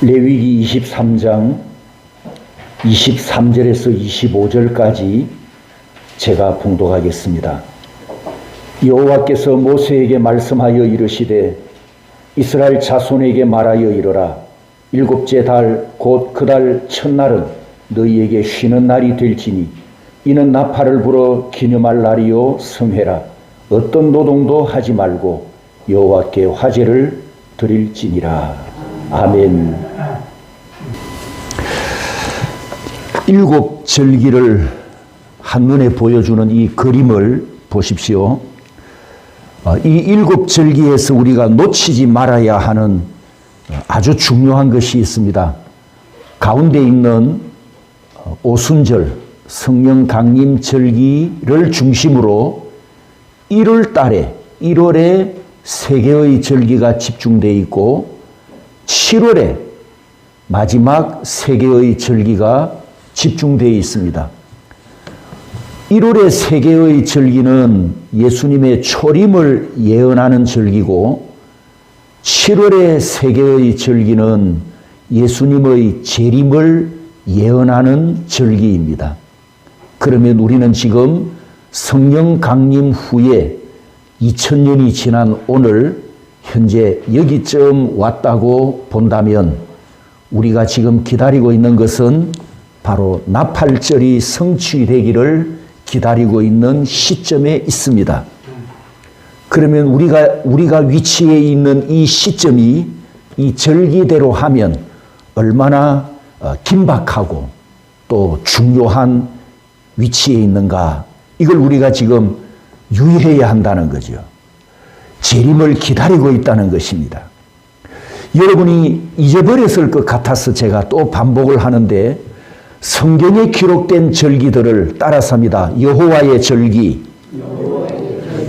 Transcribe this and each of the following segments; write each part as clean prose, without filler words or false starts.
레위기 23장 23절에서 25절까지 제가 봉독하겠습니다. 여호와께서 모세에게 말씀하여 이르시되 이스라엘 자손에게 말하여 이르라. 일곱째 달 곧 그 달 첫날은 너희에게 쉬는 날이 될지니 이는 나팔을 불어 기념할 날이요 성회라. 어떤 노동도 하지 말고 여호와께 화제를 드릴지니라. 아멘. 일곱 절기를 한눈에 보여주는 이 그림을 보십시오. 이 일곱 절기에서 우리가 놓치지 말아야 하는 아주 중요한 것이 있습니다. 가운데 있는 오순절, 성령 강림 절기를 중심으로 1월 달에 1월에 세 개의 절기가 집중되어 있고 7월에 마지막 세 개의 절기가 집중되어 있습니다. 1월의 세 개의 절기는 예수님의 초림을 예언하는 절기고 7월의 세 개의 절기는 예수님의 재림을 예언하는 절기입니다. 그러면 우리는 지금 성령 강림 후에 2000년이 지난 오늘 현재 여기쯤 왔다고 본다면 우리가 지금 기다리고 있는 것은 바로 나팔절이 성취되기를 기다리고 있는 시점에 있습니다. 그러면 우리가 위치해 있는 이 시점이 이 절기대로 하면 얼마나 긴박하고 또 중요한 위치에 있는가, 이걸 우리가 지금 유의해야 한다는 거죠. 재림을 기다리고 있다는 것입니다. 여러분이 잊어버렸을 것 같아서 제가 또 반복을 하는데 성경에 기록된 절기들을 따라서 합니다. 여호와의 절기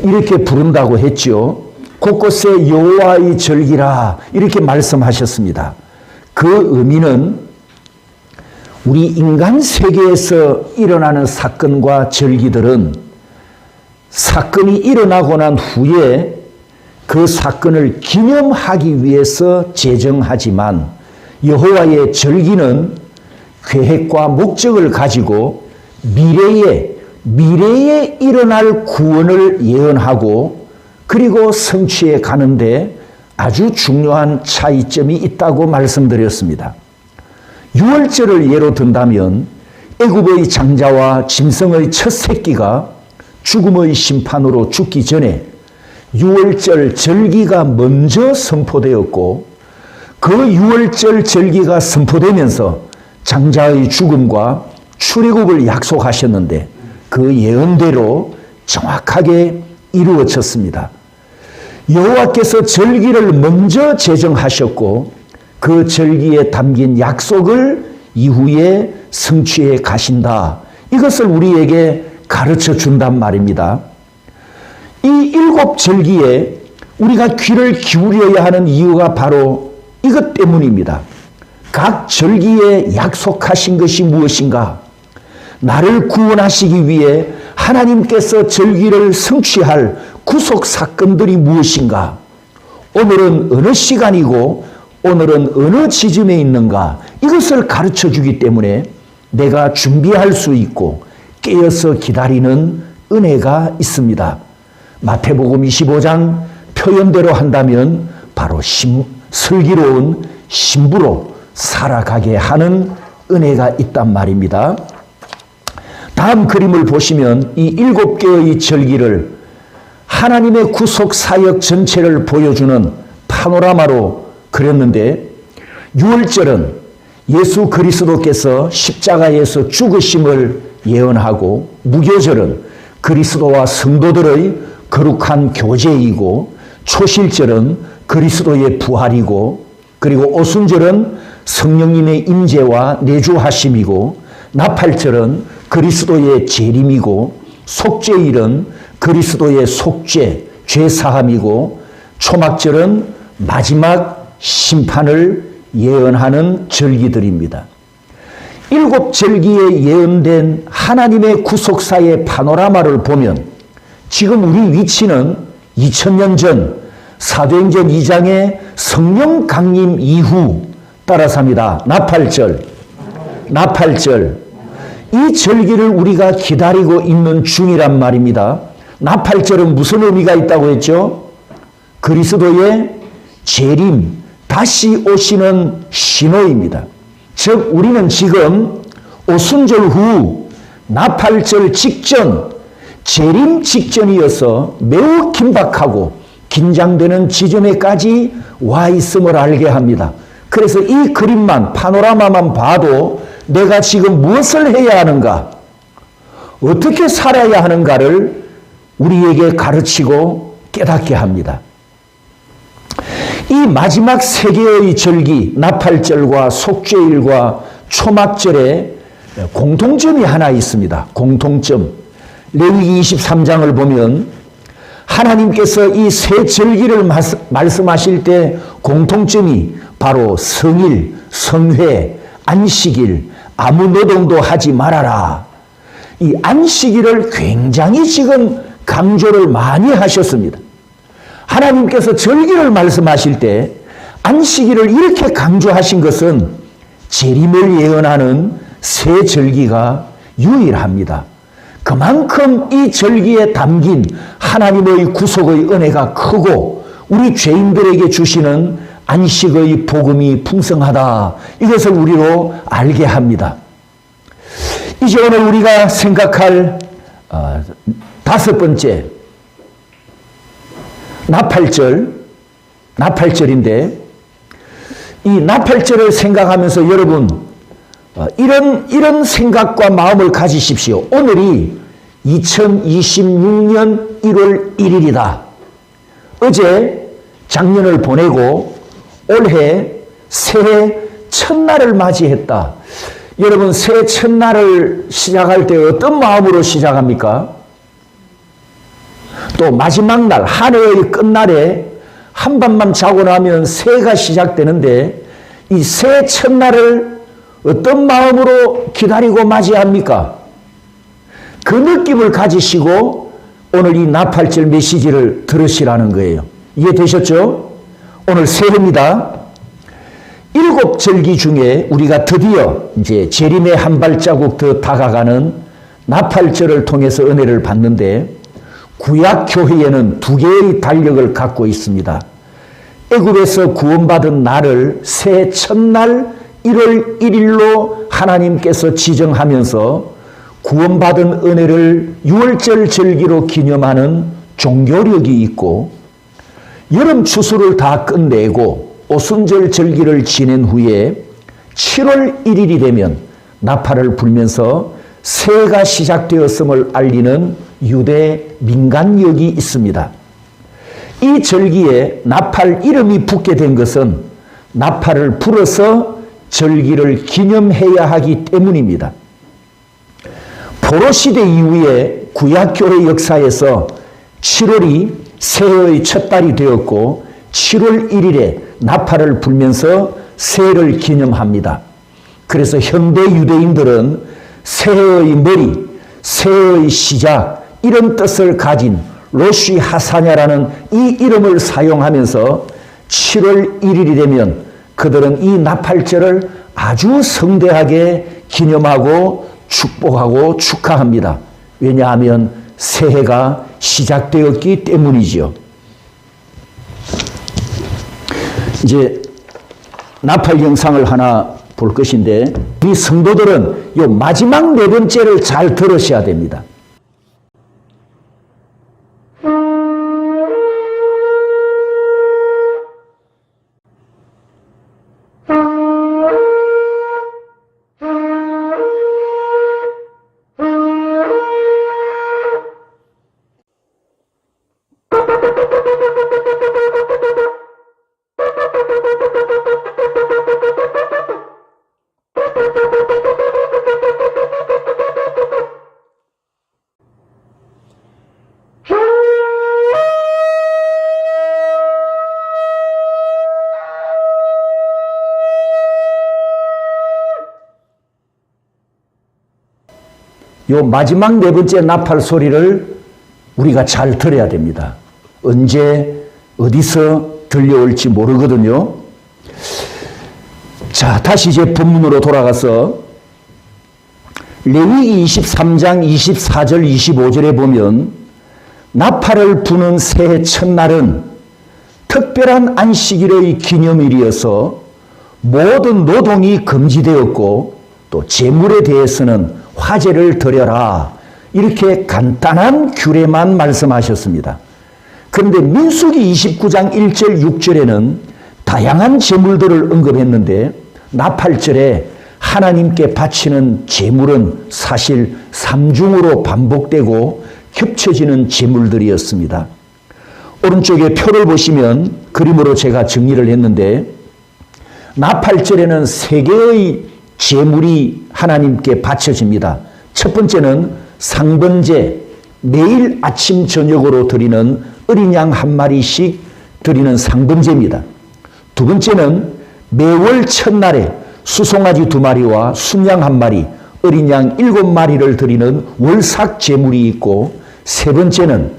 이렇게 부른다고 했죠. 곳곳에 여호와의 절기라 이렇게 말씀하셨습니다. 그 의미는 우리 인간 세계에서 일어나는 사건과 절기들은 사건이 일어나고 난 후에 그 사건을 기념하기 위해서 제정하지만 여호와의 절기는 계획과 목적을 가지고 미래에 일어날 구원을 예언하고 그리고 성취해 가는데 아주 중요한 차이점이 있다고 말씀드렸습니다. 유월절을 예로 든다면 애굽의 장자와 짐승의 첫 새끼가 죽음의 심판으로 죽기 전에 유월절 절기가 먼저 선포되었고 그 유월절 절기가 선포되면서 장자의 죽음과 출애굽을 약속하셨는데 그 예언대로 정확하게 이루어졌습니다. 여호와께서 절기를 먼저 제정하셨고 그 절기에 담긴 약속을 이후에 성취해 가신다. 이것을 우리에게 가르쳐 준단 말입니다. 이 일곱 절기에 우리가 귀를 기울여야 하는 이유가 바로 이것 때문입니다. 각 절기에 약속하신 것이 무엇인가? 나를 구원하시기 위해 하나님께서 절기를 성취할 구속 사건들이 무엇인가? 오늘은 어느 시간이고 오늘은 어느 지점에 있는가? 이것을 가르쳐 주기 때문에 내가 준비할 수 있고 깨어서 기다리는 은혜가 있습니다. 마태복음 25장 표현대로 한다면 바로 슬기로운 신부로 살아가게 하는 은혜가 있단 말입니다. 다음 그림을 보시면 이 7개의 절기를 하나님의 구속 사역 전체를 보여주는 파노라마로 그렸는데 유월절은 예수 그리스도께서 십자가에서 죽으심을 예언하고 무교절은 그리스도와 성도들의 거룩한 교제이고 초실절은 그리스도의 부활이고 그리고 오순절은 성령님의 임재와 내주하심이고 나팔절은 그리스도의 재림이고 속죄일은 그리스도의 속죄, 죄사함이고 초막절은 마지막 심판을 예언하는 절기들입니다. 7 절기에 예언된 하나님의 구속사의 파노라마를 보면 지금 우리 위치는 2000년 전 사도행전 2장의 성령 강림 이후 따라서 합니다. 나팔절. 나팔절. 이 절기를 우리가 기다리고 있는 중이란 말입니다. 나팔절은 무슨 의미가 있다고 했죠? 그리스도의 재림, 다시 오시는 신호입니다. 즉 우리는 지금 오순절 후 나팔절 직전, 재림 직전이어서 매우 긴박하고 긴장되는 지점에까지 와 있음을 알게 합니다. 그래서 이 그림만, 파노라마만 봐도 내가 지금 무엇을 해야 하는가, 어떻게 살아야 하는가를 우리에게 가르치고 깨닫게 합니다. 이 마지막 세 개의 절기, 나팔절과 속죄일과 초막절에 공통점이 하나 있습니다. 공통점. 레위기 23장을 보면 하나님께서 이 세 절기를 말씀하실 때 공통점이 바로 성일, 성회, 안식일, 아무 노동도 하지 말아라. 이 안식일을 굉장히 지금 강조를 많이 하셨습니다. 하나님께서 절기를 말씀하실 때 안식일을 이렇게 강조하신 것은 재림을 예언하는 새 절기가 유일합니다. 그만큼 이 절기에 담긴 하나님의 구속의 은혜가 크고 우리 죄인들에게 주시는 안식의 복음이 풍성하다. 이것을 우리로 알게 합니다. 이제 오늘 우리가 생각할 다섯 번째 나팔절인데 이 나팔절을 생각하면서 여러분 이런 생각과 마음을 가지십시오. 오늘이 2026년 1월 1일이다. 어제 작년을 보내고 올해 새해 첫날을 맞이했다. 여러분 새해 첫날을 시작할 때 어떤 마음으로 시작합니까? 또 마지막 날, 한 해의 끝날에 한밤만 자고 나면 새해가 시작되는데 이 새해 첫날을 어떤 마음으로 기다리고 맞이합니까? 그 느낌을 가지시고 오늘 이 나팔절 메시지를 들으시라는 거예요. 이해되셨죠? 오늘 새해입니다. 7절기 중에 우리가 드디어 이제 재림의 한 발자국 더 다가가는 나팔절을 통해서 은혜를 받는데 구약교회에는 두 개의 달력을 갖고 있습니다. 애굽에서 구원받은 날을 새해 첫날 1월 1일로 하나님께서 지정하면서 구원받은 은혜를 6월절 절기로 기념하는 종교력이 있고 여름 추수를 다 끝내고 오순절 절기를 지낸 후에 7월 1일이 되면 나팔을 불면서 새해가 시작되었음을 알리는 유대 민간력이 있습니다. 이 절기에 나팔 이름이 붙게 된 것은 나팔을 불어서 절기를 기념해야 하기 때문입니다. 포로시대 이후에 구약교회 역사에서 7월이 새해의 첫 달이 되었고 7월 1일에 나팔을 불면서 새해를 기념합니다. 그래서 현대 유대인들은 새해의 머리, 새해의 시작 이런 뜻을 가진 로시 하사냐라는 이 이름을 사용하면서 7월 1일이 되면 그들은 이 나팔절을 아주 성대하게 기념하고 축복하고 축하합니다. 왜냐하면 새해가 시작되었기 때문이죠. 이제 나팔 영상을 하나 볼 것인데 이 성도들은 이 마지막 네 번째를 잘 들으셔야 됩니다. 요 마지막 네 번째 나팔 소리를 우리가 잘 들어야 됩니다. 언제 어디서 들려올지 모르거든요. 자, 다시 이제 본문으로 돌아가서 레위기 23장 24절 25절에 보면 나팔을 부는 새해 첫날은 특별한 안식일의 기념일이어서 모든 노동이 금지되었고 또 제물에 대해서는 화제를 드려라, 이렇게 간단한 규례만 말씀하셨습니다. 그런데 민수기 29장 1절 6절에는 다양한 제물들을 언급했는데 나팔절에 하나님께 바치는 제물은 사실 삼중으로 반복되고 겹쳐지는 제물들이었습니다. 오른쪽에 표를 보시면 그림으로 제가 정리를 했는데 나팔절에는 3개의 제물이 하나님께 바쳐집니다. 첫 번째는 상번제, 매일 아침 저녁으로 드리는 어린 양 1마리씩 드리는 상번제입니다. 두 번째는 매월 첫날에 수송아지 2마리와 순양 1마리, 어린 양 7마리를 드리는 월삭 제물이 있고, 세 번째는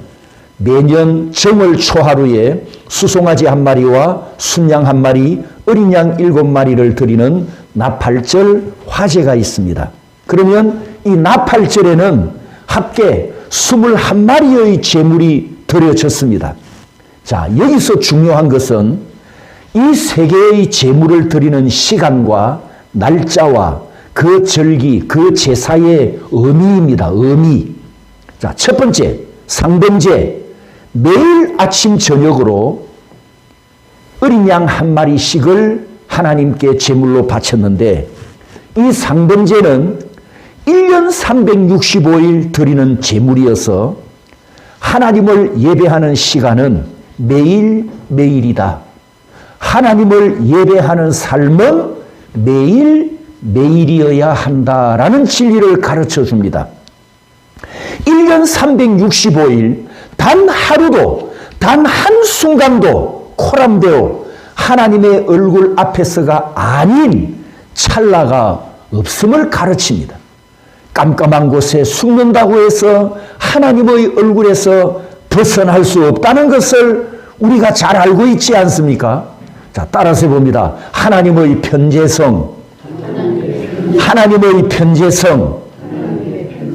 매년 정월 초하루에 수송아지 1마리와 순양 1마리, 어린 양 7마리를 드리는 나팔절 화제가 있습니다. 그러면 이 나팔절에는 합계 21마리의 제물이 드려졌습니다. 자, 여기서 중요한 것은 이 3개의 제물을 드리는 시간과 날짜와 그 절기, 그 제사의 의미입니다. 의미. 자, 첫 번째, 상번제. 매일 아침 저녁으로 어린 양 1마리씩을 하나님께 제물로 바쳤는데, 이 상번제는 1년 365일 드리는 제물이어서 하나님을 예배하는 시간은 매일매일이다. 하나님을 예배하는 삶은 매일매일이어야 한다라는 진리를 가르쳐 줍니다. 1년 365일 단 하루도, 단 한순간도 코람되어 하나님의 얼굴 앞에서가 아닌 찰나가 없음을 가르칩니다. 깜깜한 곳에 숨는다고 해서 하나님의 얼굴에서 벗어날 수 없다는 것을 우리가 잘 알고 있지 않습니까? 자, 따라서 봅니다. 하나님의 편재성. 하나님의 편재성.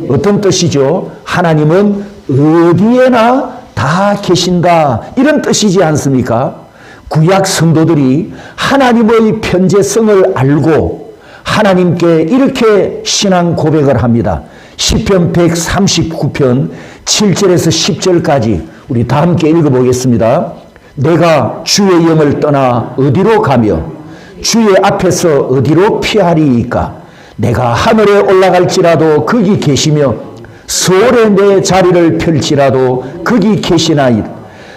어떤 뜻이죠? 하나님은 어디에나 다 계신다, 이런 뜻이지 않습니까? 구약 성도들이 하나님의 편재성을 알고 하나님께 이렇게 신앙 고백을 합니다. 시편 139편 7절에서 10절까지 우리 다 함께 읽어보겠습니다. 내가 주의 영을 떠나 어디로 가며 주의 앞에서 어디로 피하리이까? 내가 하늘에 올라갈지라도 거기 계시며 서울에 내 자리를 펼치라도 거기 계시나이다.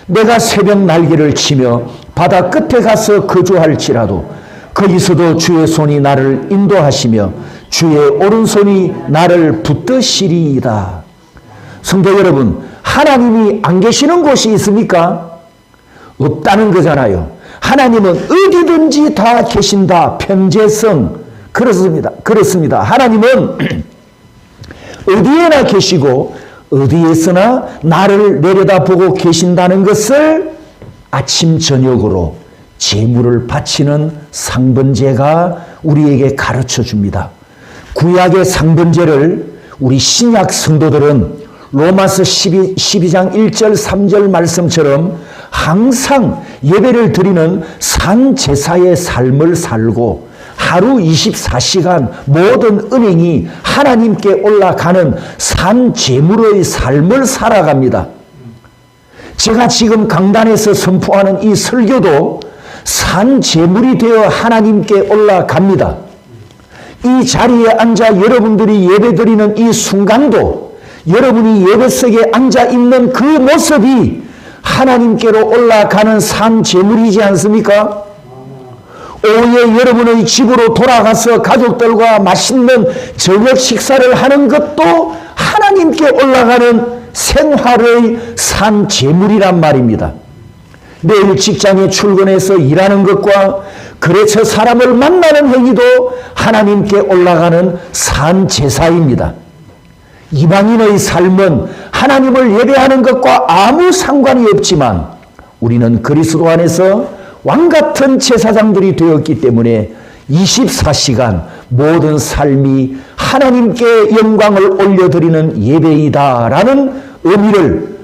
내가 새벽 날개를 치며 바다 끝에 가서 거주할지라도 거기서도 주의 손이 나를 인도하시며 주의 오른손이 나를 붙드시리이다. 성도 여러분, 하나님이 안 계시는 곳이 있습니까? 없다는 거잖아요. 하나님은 어디든지 다 계신다. 편재성. 그렇습니다. 하나님은 어디에나 계시고 어디에서나 나를 내려다보고 계신다는 것을 아침 저녁으로 제물을 바치는 상번제가 우리에게 가르쳐 줍니다. 구약의 상번제를 우리 신약 성도들은 로마서 12장 1절 3절 말씀처럼 항상 예배를 드리는 산제사의 삶을 살고 하루 24시간 모든 은행이 하나님께 올라가는 산제물의 삶을 살아갑니다. 제가 지금 강단에서 선포하는 이 설교도 산제물이 되어 하나님께 올라갑니다. 이 자리에 앉아 여러분들이 예배드리는 이 순간도 여러분이 예배석에 앉아있는 그 모습이 하나님께로 올라가는 산제물이지 않습니까? 오후에 여러분의 집으로 돌아가서 가족들과 맛있는 저녁 식사를 하는 것도 하나님께 올라가는 생활의 산제물이란 말입니다. 매일 직장에 출근해서 일하는 것과 거래처 사람을 만나는 행위도 하나님께 올라가는 산제사입니다. 이방인의 삶은 하나님을 예배하는 것과 아무 상관이 없지만 우리는 그리스도 안에서 왕같은 제사장들이 되었기 때문에 24시간 모든 삶이 하나님께 영광을 올려드리는 예배이다라는 의미를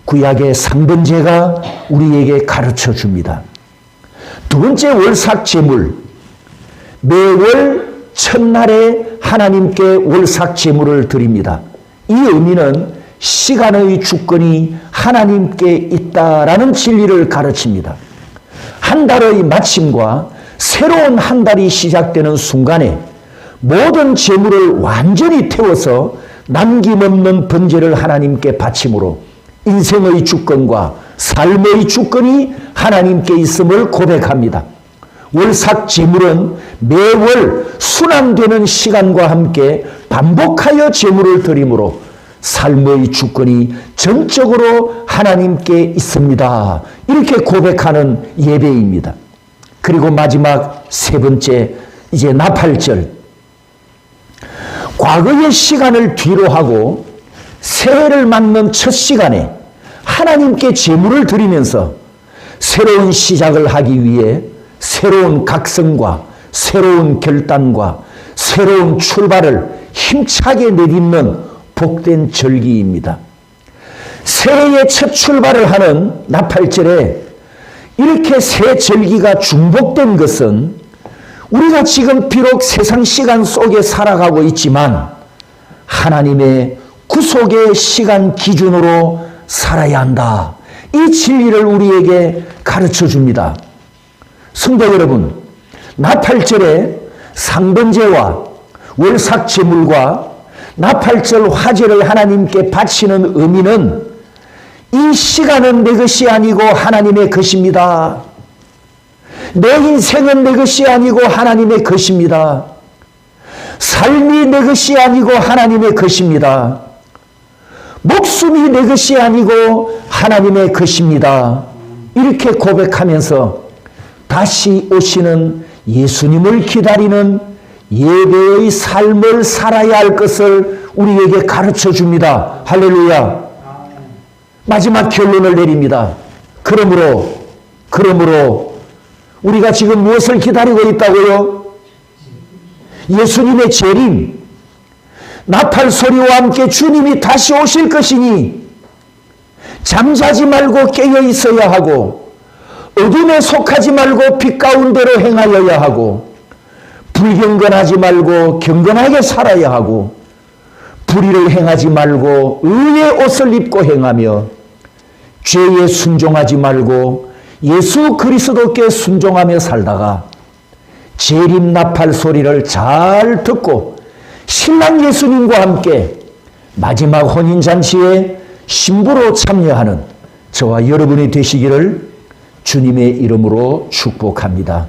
구약의 상번제가 우리에게 가르쳐 줍니다. 두 번째, 월삭제물. 매월 첫날에 하나님께 월삭제물을 드립니다. 이 의미는 시간의 주권이 하나님께 있다라는 진리를 가르칩니다. 한 달의 마침과 새로운 한 달이 시작되는 순간에 모든 재물을 완전히 태워서 남김없는 번제를 하나님께 바침으로 인생의 주권과 삶의 주권이 하나님께 있음을 고백합니다. 월삭 제물은 매월 순환되는 시간과 함께 반복하여 제물을 드림으로 삶의 주권이 전적으로 하나님께 있습니다. 이렇게 고백하는 예배입니다. 그리고 마지막 세 번째, 이제 나팔절. 과거의 시간을 뒤로 하고 새해를 맞는 첫 시간에 하나님께 제물을 드리면서 새로운 시작을 하기 위해 새로운 각성과 새로운 결단과 새로운 출발을 힘차게 내딛는 복된 절기입니다. 새해의 첫 출발을 하는 나팔절에 이렇게 새 절기가 중복된 것은 우리가 지금 비록 세상 시간 속에 살아가고 있지만 하나님의 구속의 시간 기준으로 살아야 한다. 이 진리를 우리에게 가르쳐 줍니다. 성도 여러분, 나팔절에 상번제와 월삭제물과 나팔절 화제를 하나님께 바치는 의미는 이 시간은 내 것이 아니고 하나님의 것입니다. 내 인생은 내 것이 아니고 하나님의 것입니다. 삶이 내 것이 아니고 하나님의 것입니다. 목숨이 내 것이 아니고 하나님의 것입니다. 이렇게 고백하면서 다시 오시는 예수님을 기다리는 예배의 삶을 살아야 할 것을 우리에게 가르쳐 줍니다. 할렐루야. 마지막 결론을 내립니다. 그러므로 우리가 지금 무엇을 기다리고 있다고요? 예수님의 재림, 나팔 소리와 함께 주님이 다시 오실 것이니 잠자지 말고 깨어 있어야 하고 어둠에 속하지 말고 빛 가운데로 행하여야 하고 불경건하지 말고 경건하게 살아야 하고 불의를 행하지 말고 의의 옷을 입고 행하며 죄에 순종하지 말고 예수 그리스도께 순종하며 살다가 재림 나팔 소리를 잘 듣고 신랑 예수님과 함께 마지막 혼인잔치에 신부로 참여하는 저와 여러분이 되시기를 주님의 이름으로 축복합니다.